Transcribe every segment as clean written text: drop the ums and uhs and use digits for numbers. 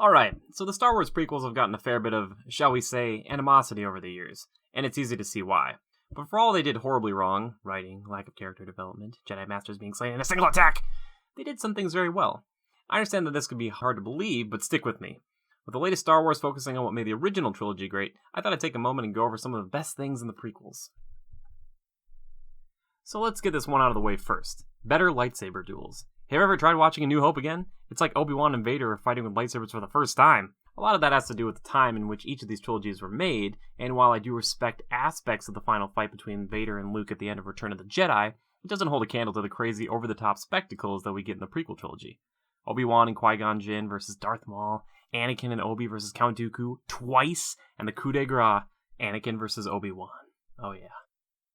Alright, so the Star Wars prequels have gotten a fair bit of, shall we say, animosity over the years, and it's easy to see why. But for all they did horribly wrong, writing, lack of character development, Jedi Masters being slain in a single attack, they did some things very well. I understand that this could be hard to believe, but stick with me. With the latest Star Wars focusing on what made the original trilogy great, I thought I'd take a moment and go over some of the best things in the prequels. So let's get this one out of the way first. Better lightsaber duels. Have you ever tried watching A New Hope again? It's like Obi-Wan and Vader are fighting with lightsabers for the first time. A lot of that has to do with the time in which each of these trilogies were made, and while I do respect aspects of the final fight between Vader and Luke at the end of Return of the Jedi, it doesn't hold a candle to the crazy over-the-top spectacles that we get in the prequel trilogy. Obi-Wan and Qui-Gon Jinn versus Darth Maul, Anakin and Obi versus Count Dooku twice, and the coup de grace, Anakin versus Obi-Wan. Oh yeah.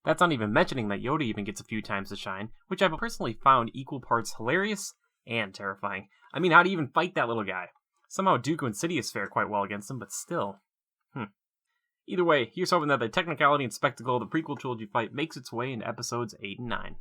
That's not even mentioning that Yoda even gets a few times to shine, which I've personally found equal parts hilarious and terrifying. I mean, how do you even fight that little guy? Somehow Dooku and Sidious fare quite well against him, but still. Either way, here's hoping that the technicality and spectacle of the prequel trilogy fight makes its way into episodes 8 and 9.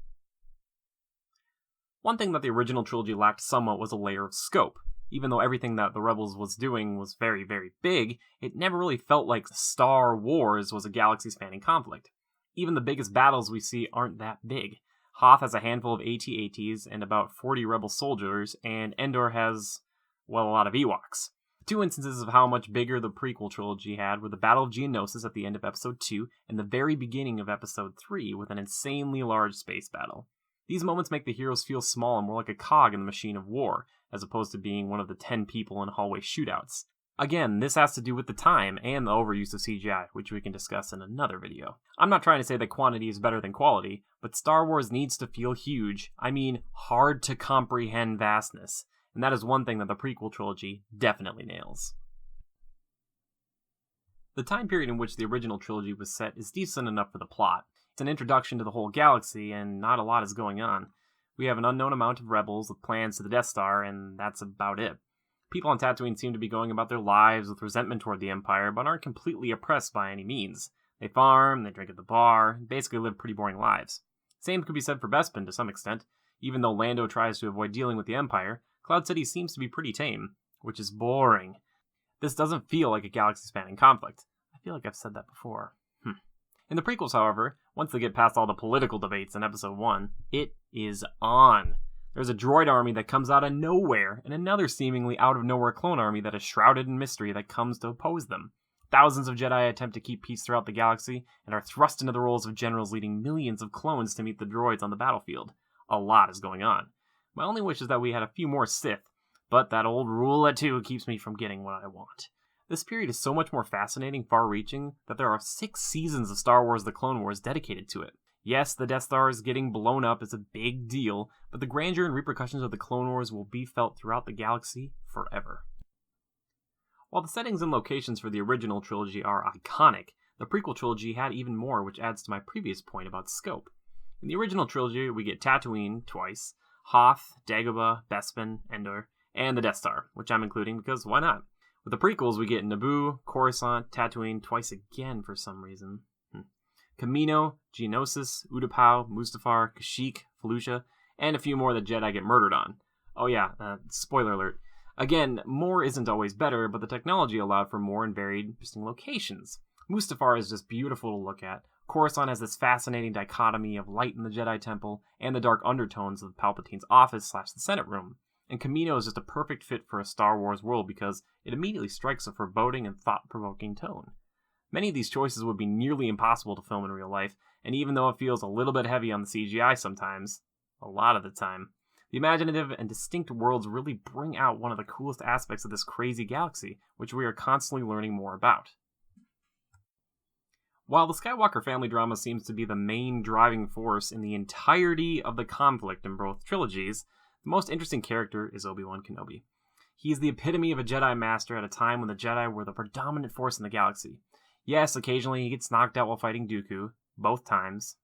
One thing that the original trilogy lacked somewhat was a layer of scope. Even though everything that the Rebels was doing was very, very big, it never really felt like Star Wars was a galaxy-spanning conflict. Even the biggest battles we see aren't that big. Hoth has a handful of AT-ATs and about 40 Rebel soldiers, and Endor has, well, a lot of Ewoks. Two instances of how much bigger the prequel trilogy had were the Battle of Geonosis at the end of Episode 2 and the very beginning of Episode 3 with an insanely large space battle. These moments make the heroes feel small and more like a cog in the machine of war, as opposed to being one of the 10 people in hallway shootouts. Again, this has to do with the time and the overuse of CGI, which we can discuss in another video. I'm not trying to say that quantity is better than quality, but Star Wars needs to feel huge. I mean, hard to comprehend vastness. And that is one thing that the prequel trilogy definitely nails. The time period in which the original trilogy was set is decent enough for the plot. It's an introduction to the whole galaxy, and not a lot is going on. We have an unknown amount of rebels with plans to the Death Star, and that's about it. People on Tatooine seem to be going about their lives with resentment toward the Empire, but aren't completely oppressed by any means. They farm, they drink at the bar, and basically live pretty boring lives. Same could be said for Bespin to some extent. Even though Lando tries to avoid dealing with the Empire, Cloud City seems to be pretty tame, which is boring. This doesn't feel like a galaxy-spanning conflict. I feel like I've said that before. In the prequels, however, once they get past all the political debates in Episode 1, it is on. There's a droid army that comes out of nowhere, and another seemingly out-of-nowhere clone army that is shrouded in mystery that comes to oppose them. Thousands of Jedi attempt to keep peace throughout the galaxy, and are thrust into the roles of generals leading millions of clones to meet the droids on the battlefield. A lot is going on. My only wish is that we had a few more Sith, but that old rule of two keeps me from getting what I want. This period is so much more fascinating, far-reaching, that there are 6 seasons of Star Wars The Clone Wars dedicated to it. Yes, the Death Star is getting blown up is a big deal, but the grandeur and repercussions of the Clone Wars will be felt throughout the galaxy forever. While the settings and locations for the original trilogy are iconic, the prequel trilogy had even more, which adds to my previous point about scope. In the original trilogy, we get Tatooine twice, Hoth, Dagobah, Bespin, Endor, and the Death Star, which I'm including because why not? With the prequels, we get Naboo, Coruscant, Tatooine twice again for some reason. Kamino, Geonosis, Utapau, Mustafar, Kashyyyk, Felucia, and a few more that Jedi get murdered on. Oh yeah, spoiler alert. Again, more isn't always better, but the technology allowed for more and varied, interesting locations. Mustafar is just beautiful to look at. Coruscant has this fascinating dichotomy of light in the Jedi Temple and the dark undertones of Palpatine's office/the Senate Room. And Kamino is just a perfect fit for a Star Wars world because it immediately strikes a foreboding and thought-provoking tone. Many of these choices would be nearly impossible to film in real life, and even though it feels a little bit heavy on the CGI sometimes, a lot of the time, the imaginative and distinct worlds really bring out one of the coolest aspects of this crazy galaxy, which we are constantly learning more about. While the Skywalker family drama seems to be the main driving force in the entirety of the conflict in both trilogies, the most interesting character is Obi-Wan Kenobi. He is the epitome of a Jedi Master at a time when the Jedi were the predominant force in the galaxy. Yes, occasionally he gets knocked out while fighting Dooku, both times.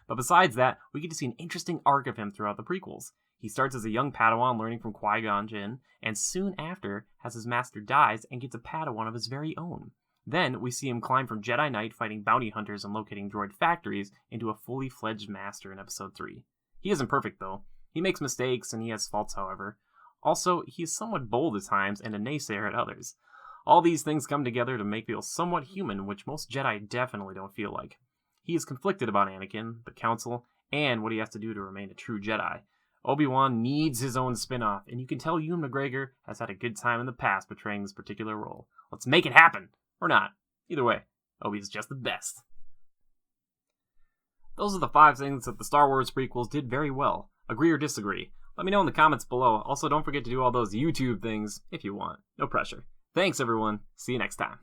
But besides that, we get to see an interesting arc of him throughout the prequels. He starts as a young Padawan learning from Qui-Gon Jinn, and soon after has his master dies and gets a Padawan of his very own. Then we see him climb from Jedi Knight fighting bounty hunters and locating droid factories into a fully fledged master in Episode 3. He isn't perfect though. He makes mistakes and he has faults, however. Also, he is somewhat bold at times and a naysayer at others. All these things come together to make him feel somewhat human, which most Jedi definitely don't feel like. He is conflicted about Anakin, the Council, and what he has to do to remain a true Jedi. Obi-Wan needs his own spin-off, and you can tell Ewan McGregor has had a good time in the past portraying this particular role. Let's make it happen! Or not. Either way, Obi's just the best. Those are the 5 things that the Star Wars prequels did very well. Agree or disagree? Let me know in the comments below. Also, don't forget to do all those YouTube things if you want. No pressure. Thanks, everyone. See you next time.